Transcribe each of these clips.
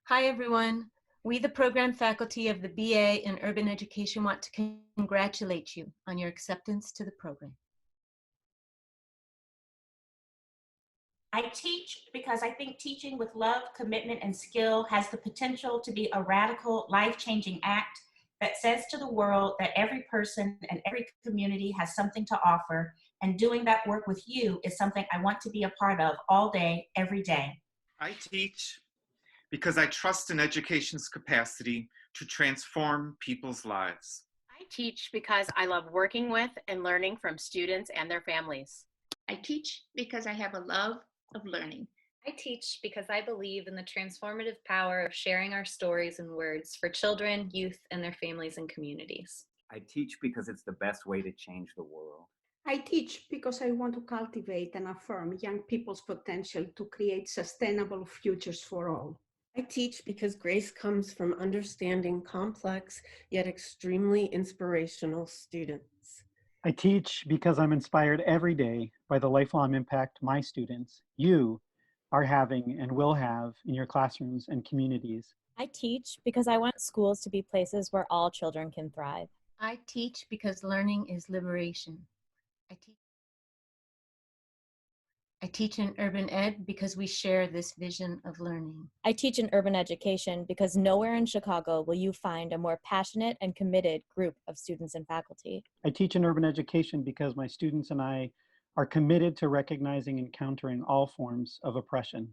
Hi, everyone. We, the program faculty of the BA in Urban Education, want to congratulate you on your acceptance to the program. I teach because I think teaching with love, commitment, and skill has the potential to be a radical, life-changing act that says to the world that every person and every community has something to offer, and doing that work with you is something I want to be a part of all day, every day. I teach because I trust in education's capacity to transform people's lives. I teach because I love working with and learning from students and their families. I teach because I have a love of learning. I teach because I believe in the transformative power of sharing our stories and words for children, youth, and their families and communities. I teach because it's the best way to change the world. I teach because I want to cultivate and affirm young people's potential to create sustainable futures for all. I teach because grace comes from understanding complex yet extremely inspirational students. I teach because I'm inspired every day by the lifelong impact my students, you, are having and will have in your classrooms and communities. I teach because I want schools to be places where all children can thrive. I teach because learning is liberation. I teach in urban ed because we share this vision of learning. I teach in urban education because nowhere in Chicago will you find a more passionate and committed group of students and faculty. I teach in urban education because my students and I are committed to recognizing and countering all forms of oppression.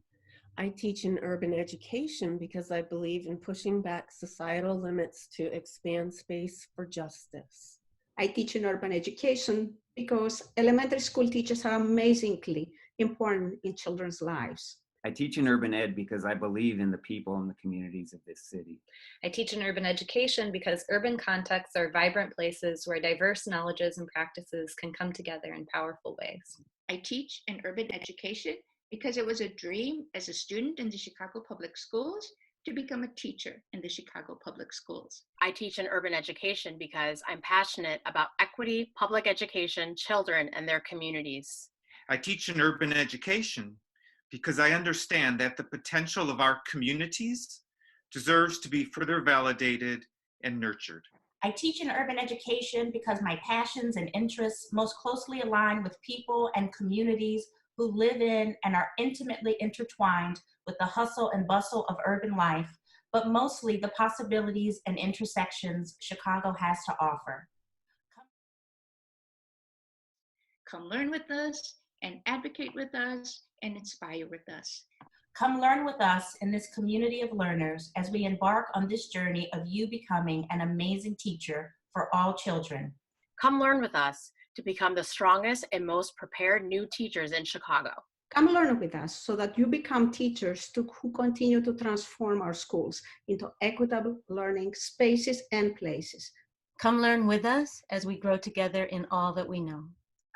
I teach in urban education because I believe in pushing back societal limits to expand space for justice. I teach in urban education because elementary school teachers are amazingly important in children's lives. I teach in urban ed because I believe in the people and the communities of this city. I teach in urban education because urban contexts are vibrant places where diverse knowledges and practices can come together in powerful ways. I teach in urban education because it was a dream as a student in the Chicago Public Schools to become a teacher in the Chicago Public Schools. I teach in urban education because I'm passionate about equity, public education, children, and their communities. I teach in urban education because I understand that the potential of our communities deserves to be further validated and nurtured. I teach in urban education because my passions and interests most closely align with people and communities who live in and are intimately intertwined with the hustle and bustle of urban life, but mostly the possibilities and intersections Chicago has to offer. Come learn with us and advocate with us and inspire with us. Come learn with us in this community of learners as we embark on this journey of you becoming an amazing teacher for all children. Come learn with us to become the strongest and most prepared new teachers in Chicago. Come learn with us so that you become teachers who continue to transform our schools into equitable learning spaces and places. Come learn with us as we grow together in all that we know.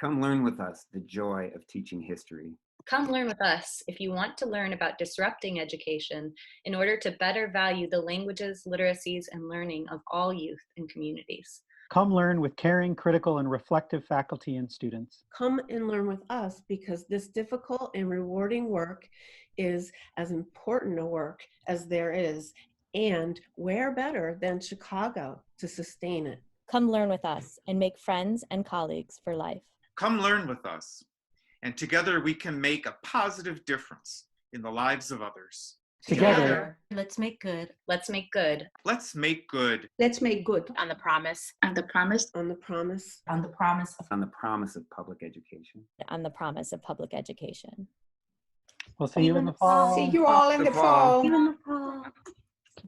Come learn with us the joy of teaching history. Come learn with us if you want to learn about disrupting education in order to better value the languages, literacies, and learning of all youth and communities. Come learn with caring, critical, and reflective faculty and students. Come and learn with us because this difficult and rewarding work is as important a work as there is, and where better than Chicago to sustain it. Come learn with us and make friends and colleagues for life. Come learn with us, and together we can make a positive difference in the lives of others. Together, let's make good. Let's make good. Let's make good. Let's make good. On the promise. On the promise. On the promise. On the promise. On the promise of public education. On the promise of public education. We'll see you in the fall. See you all in the fall. See you in the fall.